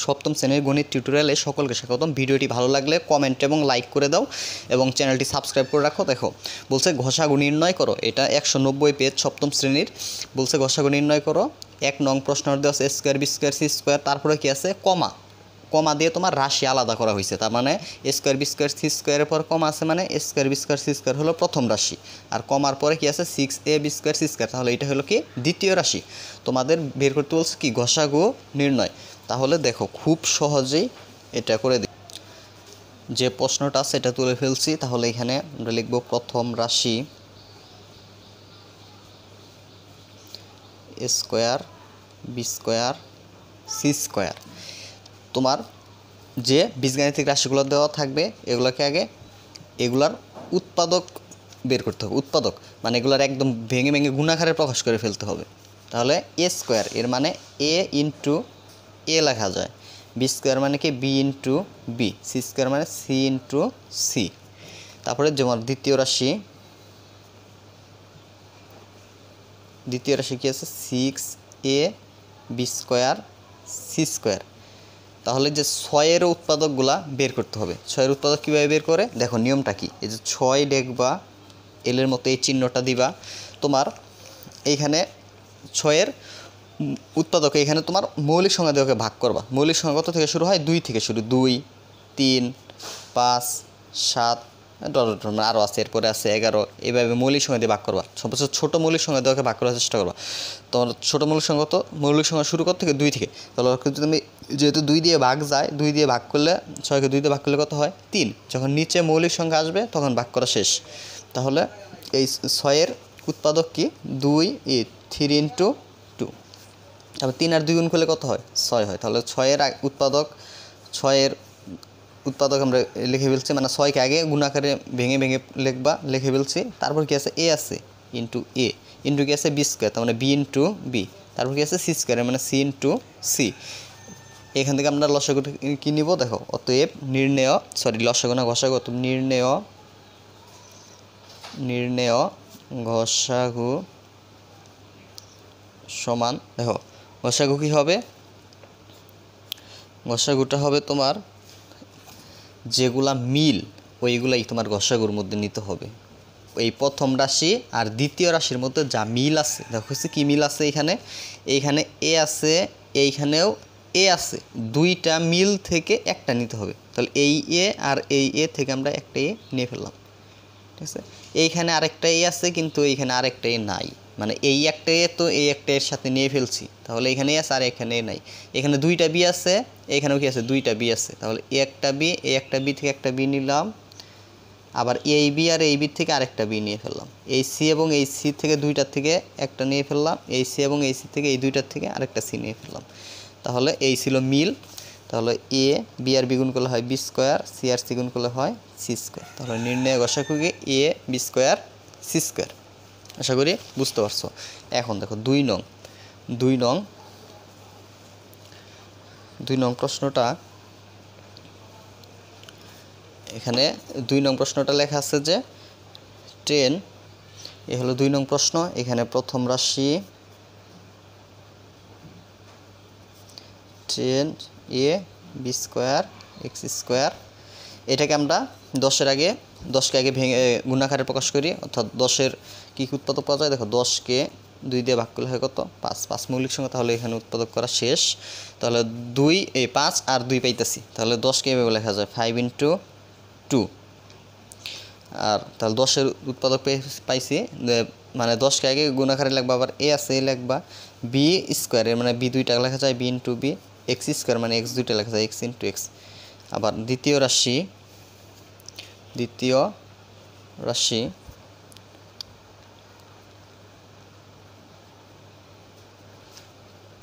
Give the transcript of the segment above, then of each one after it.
সপ্তম শ্রেণীর গণিত টিউটোরিয়ালে সকলকে স্বাগতম। ভিডিওটি ভালো লাগলে কমেন্ট এবং লাইক করে দাও এবং চ্যানেলটি সাবস্ক্রাইব করে রাখো। দেখো বলছে ঘষাগু নির্ণয় করো, এটা 190 পেজ সপ্তম শ্রেণীর। বলছে ঘষাগু নির্ণয় করো। 1 নং প্রশ্ন দেওয়া আছে square b square c square, তারপরে কি আছে কমা, কমা দিয়ে তোমার রাশি আলাদা করা হয়েছে। তার মানে স্কোয়ার বি স্কোয়ার সি স্কোয়ারের পর কমা আছে, মানে square b square c square হলো প্রথম রাশি, আর কমার পরে কি আছে 6a B square c square, তাহলে এটা হলো কি দ্বিতীয় রাশি। তোমাদের বের করতে বলছে কি ঘষাগু নির্ণয়। তাহলে দেখো খুব সহজেই এটা করে দিই, যে প্রশ্নটা সেটা তুলে ফেলছি। তাহলে এখানে আমরা লিখব প্রথম রাশি square b square c square. তোমার যে বীজগাণিতিক রাশিগুলো দেওয়া থাকবে এগুলোকে আগে এগুলার উৎপাদক বের করতে হবে। উৎপাদক মানে এগুলার একদম ভেঙে ভেঙে গুণাকারে প্রকাশ করে ফেলতে হবে। তাহলে এ স্কোয়ার এর মানে এ ইন্টু এ লেখা যায়, বি স্কোয়ার মানে কি b into b, c square মানে সি ইন্টু সি। তারপরে যেমন দ্বিতীয় রাশি কি আছে 6a B square c square. তাহলে যে 6-এর উৎপাদকগুলা বের করতে হবে। 6-এর উৎপাদক কীভাবে বের করে দেখো, নিয়মটা কি, এই যে 6 লিখবা, এলের মতো এই চিহ্নটা দিবা। তোমার এইখানে 6-এর উৎপাদক এখানে তোমার মৌলিক সংখ্যা দিয়ে ভাগ করবা। মৌলিক সংখ্যা কত থেকে শুরু হয়? 2 থেকে শুরু, 2 3 5 7 আরও আছে, এরপরে আছে 11। এইভাবে মৌলিক সংখ্যা দিয়ে ভাগ করবা। সবচেয়ে ছোটো মৌলিক সংখ্যা দিয়ে ভাগ করার চেষ্টা করবা। তোমার ছোটো মৌলিক সংখ্যা কত? মৌলিক সংখ্যা শুরু কত থেকে 2 থেকে। তাহলে তুমি যেহেতু 2 দিয়ে ভাগ যায়, 2 দিয়ে ভাগ করলে 6কে 2 দিয়ে ভাগ করলে কত হয়? 3। যখন নিচে মৌলিক সংখ্যা আসবে তখন ভাগ করা শেষ। তাহলে এই 6-এর উৎপাদক কি 2 3 ইন্টু 2। তারপর 3 আর 2 গুণ করলে কত হয়? 6 হয়। তাহলে 6-এর ছয়ের উৎপাদক আমরা লিখে ফেলছি, মানে 6কে আগে গুণাকারে ভেঙে ভেঙে লিখে ফেলছি। তারপর কি আছে এ আছে ইন্টু এ ইন্টু কি আছে বি স্কোয়ার, তার মানে বি ইন্টু বি। তারপর কি আছে সি স্কোয়ার মানে সি ইন্টু সি। এখান থেকে আমরা লসাগু কি নিব দেখো, অতএব নির্ণেয় লসাগু না ঘষাগু, অতএব নির্ণেয় ঘষাগু সমান, দেখো ঘষাগু কী হবে, ঘষাগুটা হবে তোমার যেগুলা মিল ওইগুলাই তোমার ঘষাগুর মধ্যে নিতে হবে। এই প্রথম রাশি আর দ্বিতীয় রাশির মধ্যে যা মিল আছে, দেখো হচ্ছে কী মিল আছে, এইখানে এ আছে, এইখানেও এ আছে, দুইটা মিল থেকে একটা নিতে হবে। তাহলে এই এ আর এই এ থেকে আমরা একটা এ নিয়ে ফেললাম, ঠিক আছে। এইখানে আরেকটা এ আছে কিন্তু এইখানে আরেকটা এ নাই, মানে এই একটা এ তো এই একটা এর সাথে নিয়ে ফেলছি, তাহলে এখানে আছে আর এখানে নাই। এখানে দুইটা বি আছে, এখানেও কি আছে দুইটা বি আছে, তাহলে এ একটা বি থেকে একটা বি নিলাম, আবার এই বি আর এই বি থেকে আরেকটা বি নিয়ে ফেললাম, এই সি এবং এই সি থেকে দুইটার থেকে একটা নিয়ে ফেললাম, এই সি এবং এই সি থেকে এই দুইটার থেকে আরেকটা সি নিয়ে ফেললাম। তাহলে এই ছিল মিল। তাহলে এ বি আর বি গুণ করলে হয় বি স্কোয়ার, সি আর সি গুণ করলে হয় সি স্কোয়ার। তাহলে নির্ণয় ঘষাগুকে A B square c square. আশা করি বুঝতে পারছো। এখন দেখো 2 নং প্রশ্নটা, এখানে 2 নং প্রশ্নটা লেখা আছে যে 10, এ হলো 2 নং প্রশ্ন। এখানে প্রথম রাশি 10a B square X square, এটাকে আমরা 10-এর আগে 10কে আগে ভেঙে গুণাকারে প্রকাশ করি, অর্থাৎ 10-এর কী উৎপাদক পাওয়া যায় দেখো, 10কে 2 দিয়ে ভাগ করলে হয় কত? 5 মৌলিক সংখ্যা। তাহলে এখানে উৎপাদক করা শেষ। তাহলে 5 আর 2 পাইতেছি, তাহলে 10কে এভাবে লেখা যায় 5 ইন্টু 2। আর তাহলে 10-এর উৎপাদক পাইছি, মানে 10কে আগে গুণাকারে লিখবা, আবার এ আছে এ লিখবা, বি স্কোয়ার এর মানে বি দুইটা লেখা যায় b into b, x square মানে এক্স দুইটা লেখা যায় এক্স ইন্টু এক্স। আবার দ্বিতীয় রাশি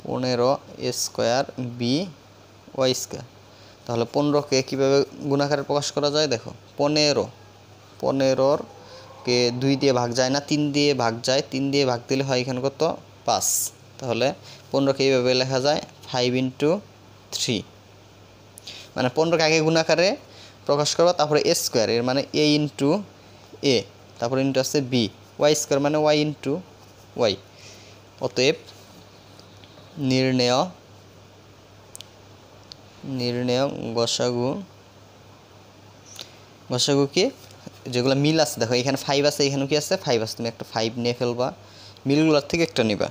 15a square B Y square. তাহলে 15কে কীভাবে গুণাকারে প্রকাশ করা যায় দেখো, 15কে 2 দিয়ে ভাগ যায় না, 3 দিয়ে ভাগ যায়, 3 দিয়ে ভাগ দিলে হয় এখানে কত? 5। তাহলে 15কে এইভাবে লেখা যায় 5 ইন্টু 3, মানে 15কে আগে গুণাকারে প্রকাশ করবা, তারপরে এ স্কোয়ার এর মানে এ ইন্টু এ, তারপরে ইন্টু আছে বি, ওয়াই স্কোয়ার মানে ওয়াই ইন্টু ওয়াই। অতএব নির্ণেয় নির্ণেয় গসাগু গসাগু কি যেগুলো মিল আছে দেখো এখানে 5 আছে এখানে কি আছে 5 আছে তুমি একটা 5 নিয়ে ফেলবা মিলগুলোর থেকে একটা নিবা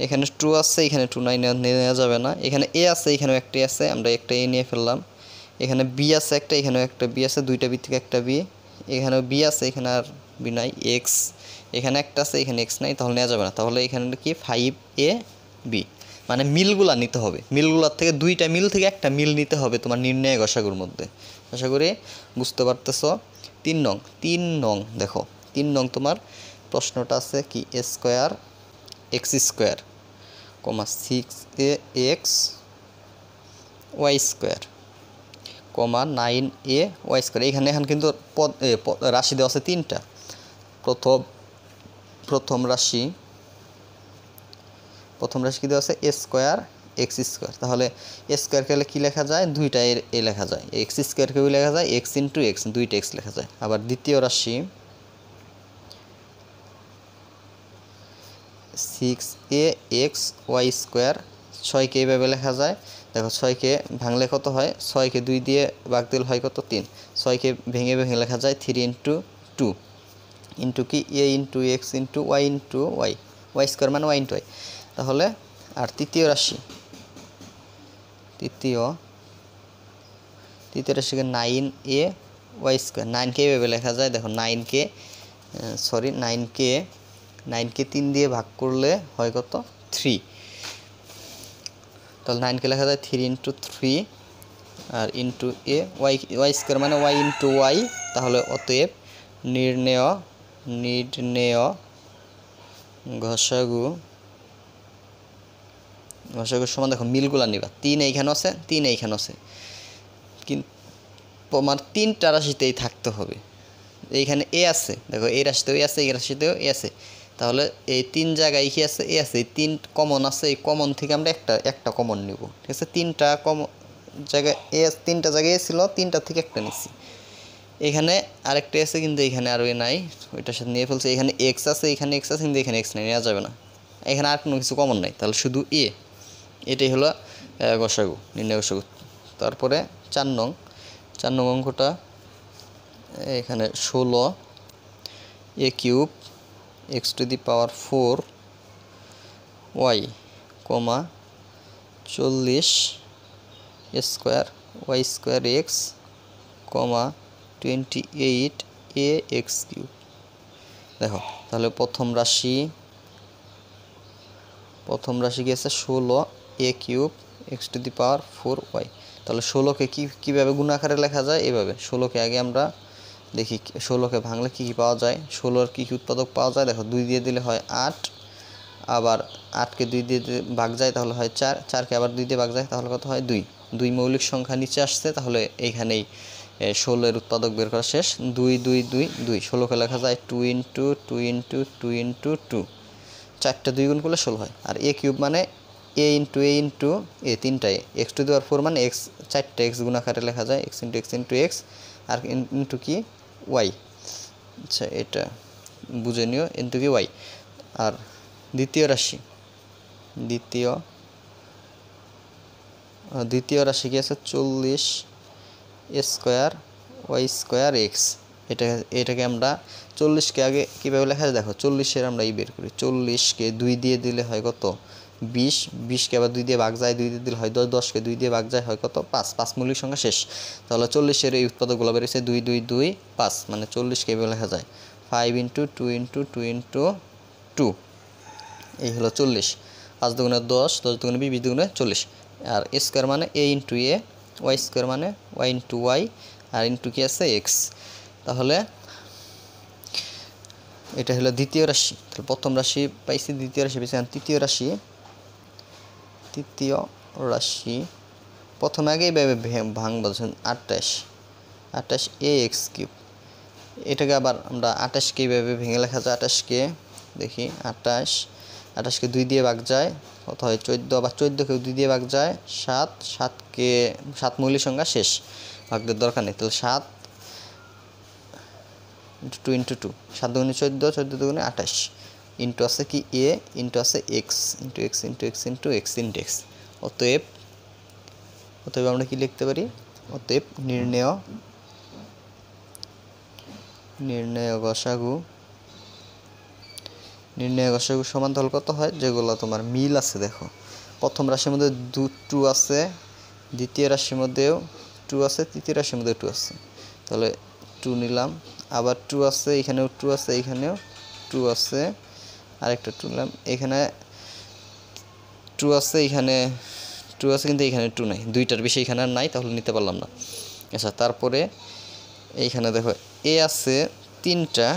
এখানে 2 আছে এখানে 2 নাই নেওয়া যাবে না এখানে এ আছে এখানেও একটা আছে আমরা একটা এ নিয়ে ফেললাম এখানে বি আছে একটা এখানেও একটা বি আছে দুইটা বি থেকে একটা বি এখানেও বি আছে এখানে আর বি নাই এক্স এখানে একটা আছে এখানে এক্স নাই তাহলে নেওয়া যাবে না তাহলে এখানে কি 5 এ বি মানে মিলগুলা নিতে হবে মিলগুলোর থেকে দুইটা মিল থেকে একটা মিল নিতে হবে তোমার নির্ণয় গসাগুর মধ্যে আশা করি বুঝতে পারতেছো 3 নং দেখো 3 নং তোমার প্রশ্নটা আছে কি A square X square comma 6 X Y square comma 9 Y square এখানে কিন্তু রাশি দেওয়া আছে 3টা প্রথম রাশি কি দেওয়া আছে এ স্কোয়ার এক্স স্কোয়ার তাহলে এ স্কোয়ারকে হলে কী লেখা যায় দুইটা এ লেখা যায় এক্স স্কোয়ারকেও লেখা যায় এক্স ইন্টু এক্স দুইটা এক্স লেখা যায় আবার দ্বিতীয় রাশি 6 এক্স ওয়াই স্কোয়ার 6কে এইভাবে লেখা যায় দেখো 6কে ভাঙলে কত হয় 6কে 2 দিয়ে ভাগ দিলে হয় কত 3 6কে ভেঙে লেখা যায় 3 ইন্টু 2 ইন্টু কি A into X into Y Y square মানে ওয়াই ইন্টু ওয়াই তাহলে আর তৃতীয় রাশিকে 9 ওয়াই স্কোয়ার 9কে এইভাবে লেখা যায় দেখো 9কে 3 দিয়ে ভাগ করলে হয় কত 3 তাহলে 9কে লেখা যায় 3 into 3 R into A Y square মানে ওয়াই ইন্টু ওয়াই তাহলে অতএব নির্ণেয় ঘষাগু সমান দেখো মিলগুলা নিবা 3 এইখানে আছে 3 এইখানে আছে কিন্তু তোমার 3টা রাশিতেই থাকতে হবে এইখানে এ আছে দেখো এই রাশিতেও এ আছে এই রাশিতেও এ আছে তাহলে এই 3 জায়গায় কি আছে এ আছে এই 3 কমন আছে এই কমন থেকে আমরা একটা কমন নিব ঠিক আছে 3টা কমন জায়গায় এ 3টা জায়গায় ছিল 3টা থেকে একটা নিছি এখানে আরেকটা আছে কিন্তু এখানে আর এ নাই ওইটার সাথে নিয়ে ফেলছে এখানে এক্স আছে এখানে এক্স আছে কিন্তু এখানে এক্স নাই নেওয়া যাবে না এখানে আর কোনো কিছু কমন নাই তাহলে শুধু এটাই হলো গসাগু নির্ণয় গসাগু তারপরে 4 নং অঙ্কটা এখানে 16 A cube X to the power 4 Y comma 40 square Y square X comma 28 A X cube দেখো তাহলে প্রথম রাশি কি আছে 16 A cube X to the power 4 Y তাহলে 16কে কীভাবে গুণ আকারে লেখা যায় এভাবে 16কে আগে আমরা দেখি 16কে ভাঙলে কী পাওয়া যায় 16-এর কী উৎপাদক পাওয়া যায় দেখো 2 দিয়ে দিলে হয় 8 আবার 8কে 2 দিয়ে ভাগ যায় তাহলে হয় 4 4কে আবার 2 দিয়ে ভাগ যায় তাহলে কত হয় 2 মৌলিক সংখ্যা নিচে আসছে তাহলে এইখানেই 16-এর উৎপাদক বের করা শেষ 2 2 2 2 16কে লেখা যায় 2 ইন্টু 2 ইন্টু 2 ইন্টু 2 4টা 2 গুণ করলে 16 হয় আর এ কিউব মানে এ ইন্টু এ 3টায় এক্স টু দি পাওয়ার 4 মানে এক্স 4টা এক্স গুণ আকারে লেখা যায় এক্স ইন্টু এক্স আর ইন্টু কি ওয়াই আচ্ছা এটা বুঝে নিও ইন্টু কি ওয়াই আর দ্বিতীয় রাশি কি আছে 40 স্কোয়ার ওয়াই স্কোয়ার এক্স এটাকে আমরা 40কে আগে কীভাবে লেখা যায় দেখো 40-এর আমরা বের করি 40কে 2 দিয়ে দিলে হয় কত 20কে আবার 2 দিয়ে ভাগ যায় 2 দিয়ে দিলে হয় 10 10কে 2 দিয়ে ভাগ যায় হয় কত 5 মৌলিক সংখ্যা শেষ তাহলে 40-এর এই উৎপাদকগুলো বেরিয়েছে 2 2 2 5 মানে 40কে এভাবে লেখা যায় 5 ইন্টু 2 ইন্টু 2 ইন্টু 2 এই হলো 40 5 দুগুণে 10 10 দুগুণে 20 দুগুণে 40 আর স্কোয়ার মানে A into A Y square মানে ওয়াই ইন্টু ওয়াই আর ইন্টু কি আছে এক্স তাহলে এটা হলো দ্বিতীয় রাশি তাহলে প্রথম রাশি পাইছি দ্বিতীয় রাশি পাইছি তৃতীয় রাশি প্রথমে আগে এইভাবে ভাঙবো 28 এ এক্স কিউব এটাকে আবার আমরা 28কে এইভাবে ভেঙে লেখা যায় 28কে দেখি 28কে 2 দিয়ে ভাগ যায় কত হয় 14 আবার 14কে 2 দিয়ে ভাগ যায় 7কে 7 মৌলিক সংখ্যা শেষ ভাগদের দরকার নেই তাহলে 7 2 ইন্টু 2 7 দুগুণে 14 14 দুগুণে 28 ইন্টু আছে কি এ ইন্টু আছে x into X into X into X into x অতএব অতএব আমরা কি লিখতে পারি, অতএব নির্ণেয় গসাগু সমান তাহলে কত হয়, যেগুলো তোমার মিল আছে। দেখো প্রথম রাশির মধ্যে 2 আছে, দ্বিতীয় রাশির মধ্যেও 2 আছে, তৃতীয় রাশির মধ্যেও 2 আছে, তাহলে 2 নিলাম। আবার 2 আছে, এখানেও 2 আছে, এখানেও 2 আছে, আরেকটা 2 নিলাম। এখানে 2 আছে, এখানে 2 আছে, কিন্তু এখানে 2 নাই, 2টার বেশি এখানে আর নাই, তাহলে নিতে পারলাম না। আচ্ছা, তারপরে এইখানে দেখো এ আছে 3টা,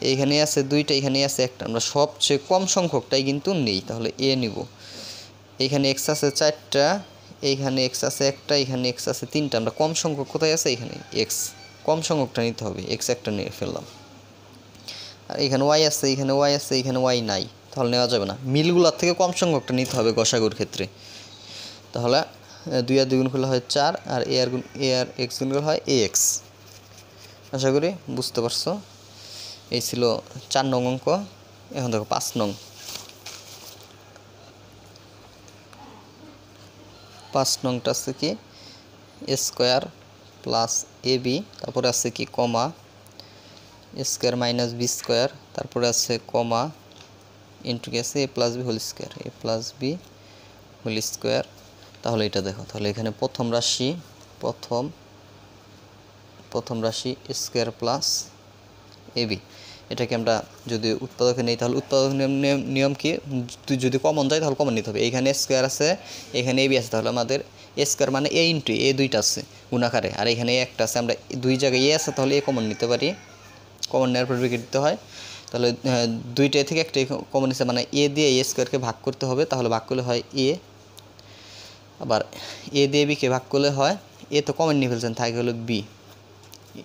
এইখানে আছে 2টা, এখানে আছে 1টা, আমরা সবচেয়ে কম সংখ্যকটাই কিন্তু নেই, তাহলে এ নিব। এইখানে এক্স আছে 4টা, এইখানে এক্স আছে 1টা, এখানে এক্স আছে 3টা, আমরা কম সংখ্যক কোথায় আছে, এখানে এক্স, কম সংখ্যকটা নিতে হবে, এক্স একটা নিয়ে ফেললাম। আর এখানে ওয়াই আছে, এখানে ওয়াই আছে, এখানে ওয়াই নাই, তাহলে নেওয়া যাবে না। মিলগুলোর থেকে কম সংখ্যকটা নিতে হবে গসাগুর ক্ষেত্রে। তাহলে 2 আর 2 গুণ করলে হয় 4, আর এ আর এক্স গুণ করলে হয় এ এক্স। আশা করি বুঝতে পারছো। এই ছিল 4 নং অঙ্ক। এখন দেখো 5 নং। 5 নংটা আছে কি, A square plus A B, তারপরে আছে কি কমা, A square minus B square, তারপরে আছে কমা, ইন্টু কি আছে এ প্লাস বি হোল স্কোয়ার, এ প্লাস বি হোল স্কোয়ার। তাহলে এটা দেখো, তাহলে এখানে প্রথম রাশি স্কোয়ার প্লাস এ বি, এটাকে আমরা যদি উৎপাদকে নেই, তাহলে উৎপাদক নিয়ম কি, যদি কমন যায় তাহলে কমন নিতে হবে। এখানে স্কোয়ার আছে, এখানে এ বি আছে, তাহলে আমাদের এ স্কোয়ার মানে এ ইন্টু এ, 2টা আছে গুণাকারে, আর এখানে একটা আছে, আমরা 2 জায়গায় এ আছে, তাহলে এ কমন নিতে পারি। কমন নেওয়ার পর ব্র্যাকেট দিতে হয়, তাহলে 2টা থেকে একটা কমন নিচ্ছে, মানে এ দিয়ে এ স্কোয়ারকে ভাগ করতে হবে, তাহলে ভাগ করলে হয় এ, আবার এ দিয়ে বিকে ভাগ করলে হয়, এ তো কমন নিয়ে ফেলছেন, থাকে হলো B,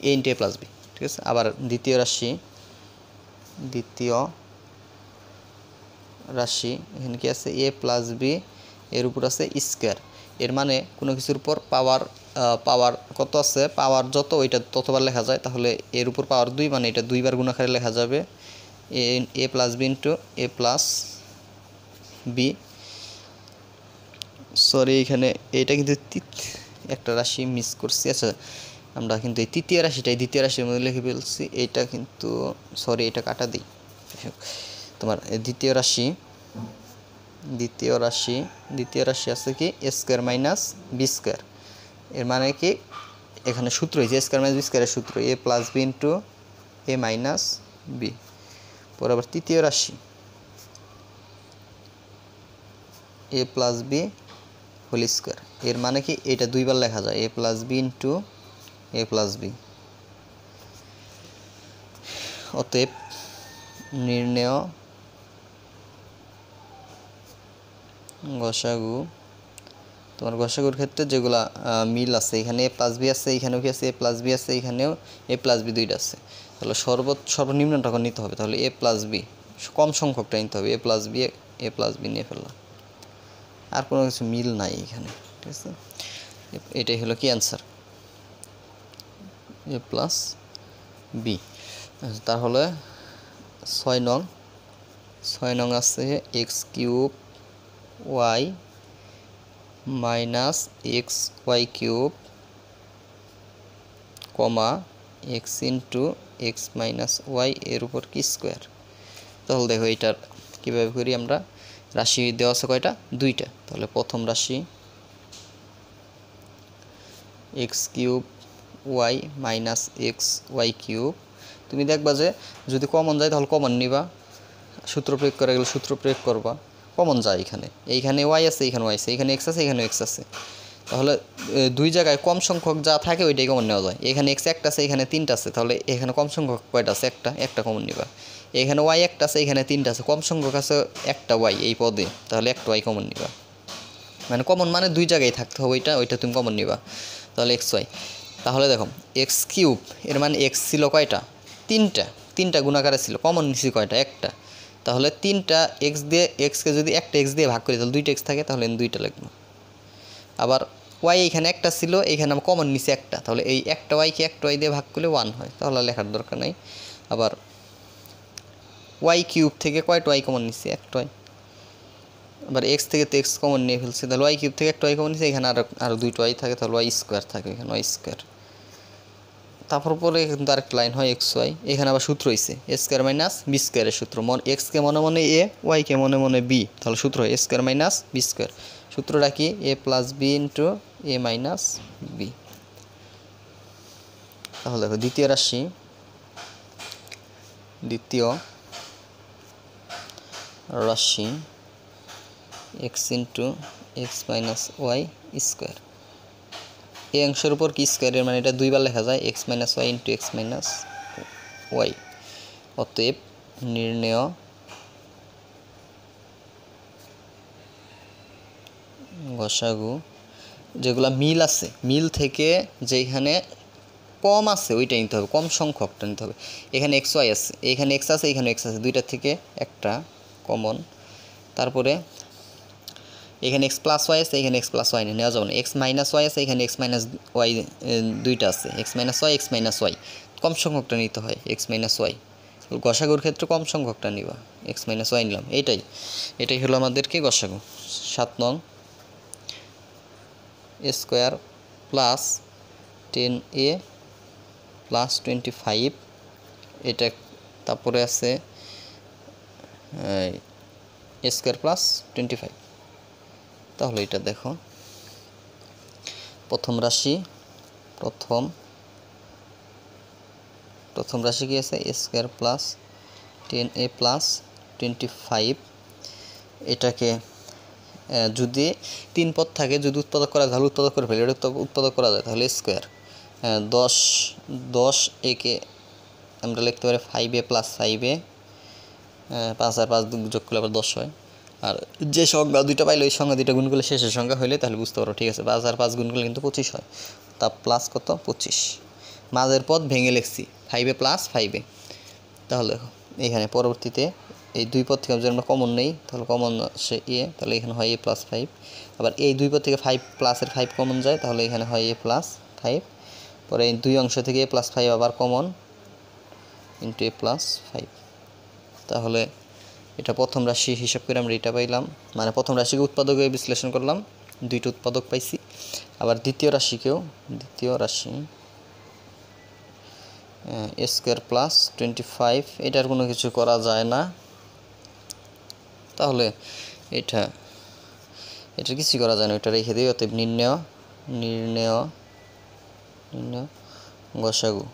A into A plus B, ঠিক আছে। আবার দ্বিতীয় রাশি এখানে কি আছে, এ প্লাস বি, এর উপর আছে স্কোয়ার, এর মানে কোনো কিছুর উপর পাওয়ার কত আছে, পাওয়ার যত ওইটা ততবার লেখা যায়, তাহলে এর উপর পাওয়ার 2, মানে এটা 2বার গুণাকারে লেখা যাবে, এ plus b into A plus B. Sorry, এখানে এটা কিন্তু একটা রাশি মিস করছি। আচ্ছা, আমরা কিন্তু এই তৃতীয় রাশিটাই দ্বিতীয় রাশির মধ্যে লিখে ফেলছি, এইটা কিন্তু সরি, এটা কাটা দিই। তোমার দ্বিতীয় রাশি আছে কি A square minus B square, এর মানে কি এখানে সূত্র হয়েছে এ স্কোয়ার মাইনাস বি স্কোয়ারের সূত্র, এ প্লাস বি ইন্টু এ মাইনাস বি। পরে আবার তৃতীয় রাশি এ প্লাস বি হোল স্কোয়ার, এর মানে কি এটা 2বার লেখা যায়, এ plus b into A plus B. অতএব নির্ণেয় গসাগু, তোমার গসাগুর ক্ষেত্রে যেগুলা মিল আছে, এখানে এ প্লাস বি আছে, এখানেও কি আছে এ প্লাস বি আছে, এখানেও এ প্লাস বি 2টা আছে, তাহলে সর্বনিম্নটা নিতে হবে, তাহলে এ প্লাস বি কম সংখ্যকটা নিতে হবে, এ প্লাস বি নিয়ে ফেললাম, আর কোনো কিছু মিল নাই এখানে, ঠিক আছে। এটাই হলো কি অ্যান্সার, এ প্লাস বি। তাহলে 6 নং আছে x cube y minus x y cube comma x into x minus y এর উপর কি স্কোয়ার। তাহলে দেখো এটার কীভাবে করি আমরা, রাশি দেওয়া আছে কয়টা, 2টা, তাহলে প্রথম রাশি x cube y minus x y cube, তুমি দেখবা যে যদি কমন যায় তাহলে কমন নিবা, সূত্র প্রয়োগ করা গেলে সূত্র প্রয়োগ করবা, কমন যায় এইখানে ওয়াই আছে, এইখানে ওয়াই আছে, এখানে এক্স আছে, এখানে এক্স আছে, তাহলে 2 জায়গায় কম সংখ্যক যা থাকে ওইটাই কমন নেওয়া যায়। এখানে এক্স একটা আছে, এখানে 3টা আছে, তাহলে এখানে কম সংখ্যক কয়টা আছে, একটা কমন নিবা। এখানে ওয়াই একটা আছে, এখানে 3টা আছে, কম সংখ্যক আছে একটা ওয়াই এই পদে, তাহলে একটা ওয়াই কমন নিবা, মানে কমন মানে 2 জায়গায় থাকতে হবে, ওইটা তুমি কমন নিবা, তাহলে এক্স ওয়াই। তাহলে দেখো এক্স কিউব, এর মানে এক্স ছিল কয়টা, 3টা গুণাকারে ছিল, কমন নিছি কয়টা, একটা, তাহলে 3টা এক্স দিয়ে এক্সকে যদি একটা এক্স দিয়ে ভাগ করি তাহলে 2টা এক্স থাকে, তাহলে 2টা লিখবো। আবার ওয়াই এখানে একটা ছিল, এখানে আমরা কমন নিছি একটা, তাহলে এই একটা ওয়াইকে একটা ওয়াই দিয়ে ভাগ করলে 1 হয়, তাহলে লেখার দরকার নাই। আবার ওয়াই কিউব থেকে কয়টা ওয়াই কমন নিছি, একটা ওয়াই, আবার এক্স থেকে তো এক্স কমন নিয়ে ফেলছি, তাহলে ওয়াই কিউব থেকে একটা ওয়াই কমন নিয়েছে, এখানে আরও দুইটা ওয়াই থাকে, তাহলে ওয়াই স্কোয়ার থাকে, এখানে ওয়াই স্কোয়ার। তারপর পরে কিন্তু আরেকটা লাইন হয় এক্স ওয়াই, এখানে আবার সূত্র হয়েছে এ স্কোয়ার মাইনাস বি স্কোয়ারের সূত্র, এক্সকে মনে মনে এ, ওয়াইকে মনে মনে বি, তাহলে সূত্র হয় a square minus B square. সূত্রটা কি? A plus b into A minus b. তাহলে দেখো দ্বিতীয় রাশি, x into x minus y square. এই অংশের উপর কি স্কোয়ারের মানে এটা দুইবার লেখা যায়, x minus y into x minus y. অতএব নির্ণেয় গসাগু, যেগুলো মিল আছে, মিল থেকে যেখানে কম আছে ওইটা নিতে হবে, কম সংখ্যকটা নিতে হবে। এখানে এক্স ওয়াই আছে, এখানে এক্স আছে, এখানে এক্স আছে, দুইটার থেকে একটা কমন। তারপরে এখানে এক্স প্লাস ওয়াই আছে, এখানে এক্স প্লাস ওয়াই নেওয়া যাবে না। এক্স মাইনাস ওয়াই আছে, এখানে এক্স মাইনাস ওয়াই দুইটা আছে, এক্স মাইনাস ওয়াই, কম সংখ্যকটা নিতে হয় এক্স মাইনাস ওয়াই। গসাগুর ক্ষেত্রে কম সংখ্যকটা নিবা, এক্স মাইনাস ওয়াই নিলাম। এটাই হলো আমাদেরকে গসাগু। 7 নং এ স্কোয়ার প্লাস 10a প্লাস 25, এটা। তারপরে আছে এ স্কোয়ার প্লাস 25। তাহলে এটা দেখো প্রথম রাশি কি আছে? এ স্কোয়ার প্লাস 10a প্লাস 25। এটাকে যদি 3 পদ থাকে, যদি উৎপাদক করা যায় তাহলে উৎপাদক করে ফেলি, এটা উৎপাদক করা যায় তাহলে স্কোয়ার 10 একে আমরা লিখতে পারি 5a প্লাস 5a, 5 আর 5 যোগ করলে আবার 10 হয়। আর যে সংখ্যা দুইটা পাইলে ওই সংখ্যা দুইটা গুণ করলে শেষের সংখ্যা হইলে তাহলে বুঝতে পারো, ঠিক আছে। 5 আর 5 গুণ করলে কিন্তু 25 হয়, তা প্লাস কত? 25। মাঝের পদ ভেঙে লিখছি 5a প্লাস 5a। তাহলে দেখো এখানে পরবর্তীতে এই দুই পদ থেকে যদি আমরা কমন নেই তাহলে কমন আসে এ, তাহলে এখানে হয় এ প্লাস 5। আবার এই দুই পদ থেকে 5 প্লাসের 5 কমন যায়, তাহলে এখানে হয় এ প্লাস 5। পরে এই দুই অংশ থেকে এ প্লাস 5 আবার কমন ইন্টু এ প্লাস 5। তাহলে এটা প্রথম রাশি হিসাব করে আমরা এটা পাইলাম, মানে প্রথম রাশিকে উৎপাদকে বিশ্লেষণ করলাম, দুইটা উৎপাদক পাইছি। আবার দ্বিতীয় রাশি এ স্কোয়ার প্লাস 25, এটার কোনো কিছু করা যায় না, তাহলে এটা কিছু করা যায় না, এটা রেখে দিই। অতএব নির্ণেয় গসাগু।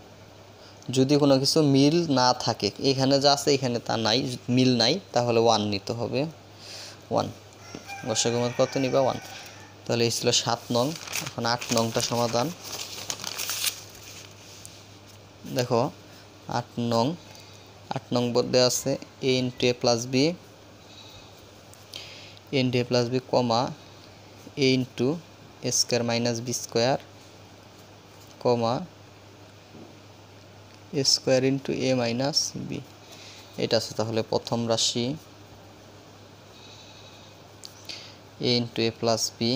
যদি কোনো কিছু মিল না থাকে, এখানে যা আছে এখানে তা নাই, মিল নাই, তাহলে 1 নিতে হবে। 1 গসাগু মত কত নিবা? 1। তাহলে এই ছিল 7 নং। এখন 8 নংটা সমাধান দেখো। 8 নং মধ্যে আছে A into A plus B comma A into A square minus B square comma A square into A minus B, এটা আছে। তাহলে প্রথম রাশি A into A plus B,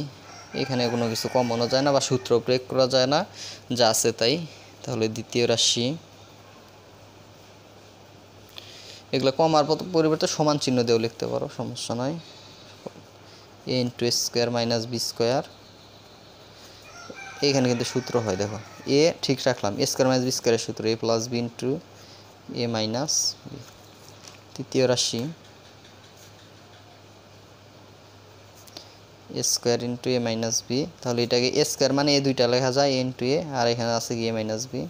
এখানে কোনো কিছু কমানো যায় না বা সূত্র প্রয়োগ করা যায় না, যা আছে তাই। তাহলে দ্বিতীয় রাশি, এগুলো কমার পরিবর্তে সমান চিহ্ন দিয়েও লিখতে পারো, সমস্যা নয়। এ into A square minus B square, এখানে কিন্তু সূত্র হয় দেখো, এ ঠিক রাখলাম, এ স্কোয়ার মাইনাস বি স্কোয়ারের সূত্র এ প্লাস বি ইন্টু এ মাইনাস বি। তৃতীয় রাশি এ স্কোয়ার ইন্টু এ মাইনাস বি, তাহলে এটাকে এ স্কোয়ার মানে এ দুইটা লেখা যায়, এ ইন্টু এ, আর এখানে আছে কি এ মাইনাস বি।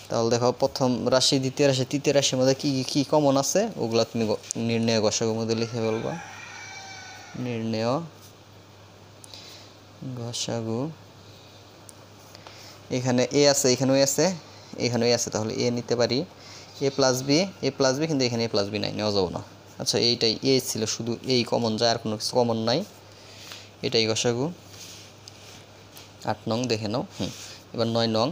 তাহলে দেখো প্রথম রাশি, দ্বিতীয় রাশি, তৃতীয় রাশির মধ্যে কি কমন আছে ওগুলা তুমি নির্ণয় গসাগুর মধ্যে লিখে বলবা। নির্ণয় গসাগু, এখানে এ আছে, এখানেও আছে, এখানেও আছে, তাহলে এ নিতে পারি। এ প্লাস বি কিন্তু এখানে এ প্লাস বি নাই, নেওয়া যাবো না। আচ্ছা এইটাই এ ছিল, শুধু এই কমন যায়, আর কোনো কিছু কমন নাই, এটাই গসাগু। 8 নং দেখে নাও। এবার 9 নং।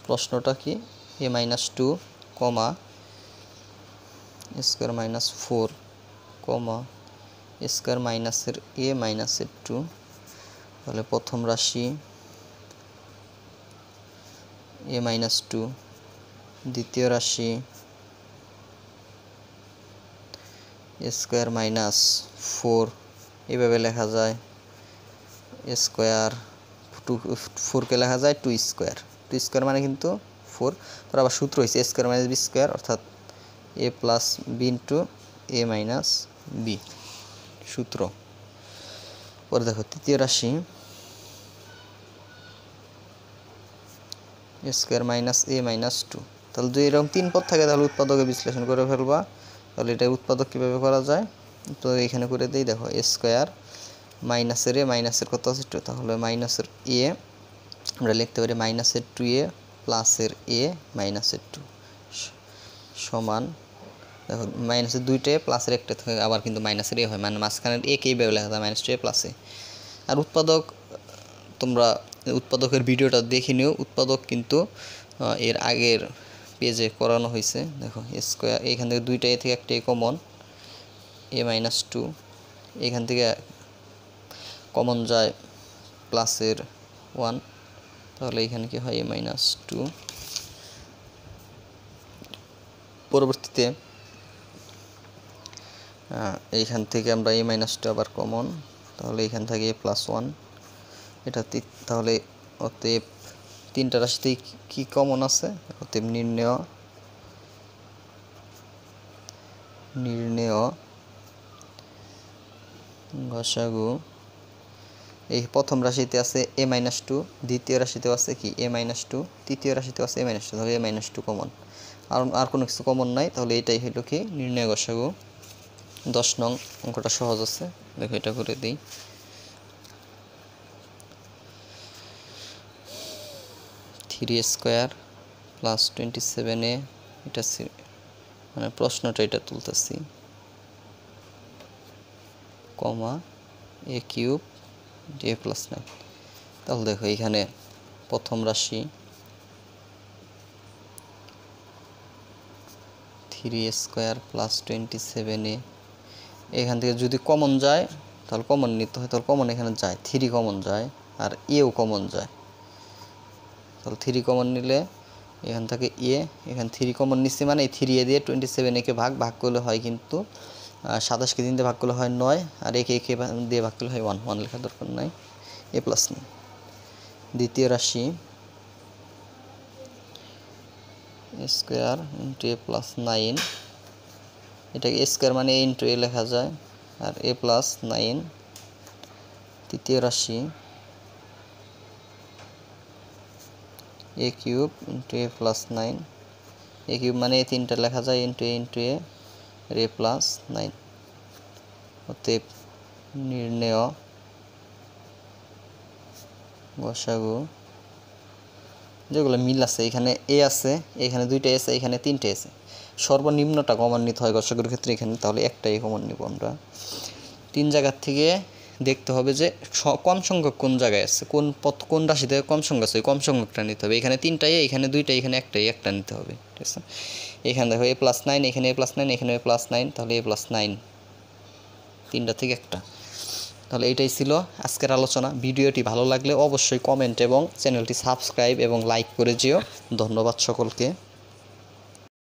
প্রশ্নটা কি? এ মাইনাস 2 কমা স্কোয়ার মাইনাস 4 কমা স্কোয়ার মাইনাসের এ মাইনাসের 2। তাহলে প্রথম রাশি এ মাইনাস 2, দ্বিতীয় রাশি এ স্কোয়ার মাইনাস 4 এইভাবে লেখা যায়। এ স্কোয়ার 4কে লেখা যায় 2 স্কোয়ার। 2 স্কোয়ার মানে কিন্তু 4। তার আবার সূত্র হয়েছে এ স্কোয়ার মাইনাস বি স্কোয়ার, অর্থাৎ এ প্লাস বি ইন্টু এ মাইনাস বি সূত্র। পরে দেখো তৃতীয় রাশি এ স্কোয়ার মাইনাস এ মাইনাস 2। তাহলে যদি এরকম 3 পদ থাকে তাহলে উৎপাদকে বিশ্লেষণ করে ফেলবা। তাহলে এটা উৎপাদক কীভাবে করা যায়, তো এখানে করে দিই। দেখো এ স্কোয়ার মাইনাসের এ, মাইনাসের কত আছে 2, তাহলে মাইনাসের এ আমরা লিখতে পারি মাইনাসের 2a প্লাসের এ মাইনাসের 2 সমান। দেখো মাইনাসের 2টা প্লাসের একটা থেকে আবার কিন্তু মাইনাসের এ হয়, মানে মাঝখানের এ কে এইভাবে লেখা যায় -2a প্লাসে। আর উৎপাদক তোমরা উৎপাদকের ভিডিওটা দেখে নিও, উৎপাদক কিন্তু এর আগের পেজে করানো হয়েছে। দেখো স্কোয়ার এখান থেকে 2টা এ থেকে একটা এ কমন, এ মাইনাস 2, এখান থেকে কমন যায় প্লাসের 1, তাহলে এখানে কি হয় এ মাইনাস 2। পরবর্তীতে এইখান থেকে আমরা এ মাইনাস 2 আবার কমন, তাহলে এখান থেকে এ প্লাস 1, এটা তাহলে অতএব 3টা রাশিতেই কি কমন আছে, অতএব নির্ণেয় গসাগু। এই প্রথম রাশিতে আছে এ মাইনাস 2, দ্বিতীয় রাশিতেও আছে কি এ মাইনাস 2, তৃতীয় রাশিতেও আছে এ মাইনাস 2, তাহলে এ মাইনাস 2 কমন। আর কোনো কিছু কমন নাই, তাহলে এটাই হলো কি নির্ণয় গসাগু। 10 নং অঙ্কটা সহজ আছে, দেখো এটা করে দিই। 3a স্কোয়ার প্লাস 27a, এটা মানে প্রশ্নটা এটা তুলতেছি, কমা এ কিউব এ প্লাস 9। তাহলে দেখো এখানে প্রথম রাশি 3a স্কোয়ার প্লাস 27a, এখান থেকে যদি কমন যায় তাহলে কমন নিতে হয়, তাহলে কমন এখানে যায় 3 কমন যায় আর এও কমন যায়। তাহলে 3 কমন নিলে এখান থেকে এ, এখানে 3 কমন নিচ্ছে মানে এই 3a দিয়ে 27a-কে ভাগ করলে হয় কিন্তু 27কে 3 দিয়ে ভাগ করলে হয় 9, আর একে দিয়ে ভাগ করলে হয় 1 লেখার দরকার নাই, এ প্লাস 9। দ্বিতীয় রাশি স্কোয়ার ইন্টু এ প্লাস 9, এটাকে স্কোয়ার মানে এ ইন্টু এ লেখা যায়, আর এ প্লাস 9। তৃতীয় রাশি এ cube into A plus 9, A cube মানে এই 3টা লেখা যায় ইন্টু এ আর এ প্লাস 9। অতএব নির্ণেয় গসাগু, যেগুলো মিল আছে, এখানে এ আছে, এখানে 2টা আছে, এখানে 3টে আছে, সর্বনিম্নটা কমন নিতে হয় গসাগুর ক্ষেত্রে এখানে, তাহলে একটাই কমন নিব আমরা। 3 জায়গার থেকে দেখতে হবে যে কম সংখ্যক কোন জায়গায় আছে, কোন রাশিতে কম সংখ্যক আছে, কম সংখ্যকটা নিতে হবে। এখানে 3টাই, এখানে 2টা, এখানে একটাই, একটা নিতে হবে, ঠিক আছে। এখানে দেখো এ প্লাস 9, এখানে এ প্লাস 9, এখানে এ প্লাস 9, তাহলে এ প্লাস 9, 3টা থেকে একটা। তাহলে এটাই ছিল আজকের আলোচনা। ভিডিওটি ভালো লাগলে অবশ্যই কমেন্ট এবং চ্যানেলটি সাবস্ক্রাইব এবং লাইক করে যেও। ধন্যবাদ সকলকে।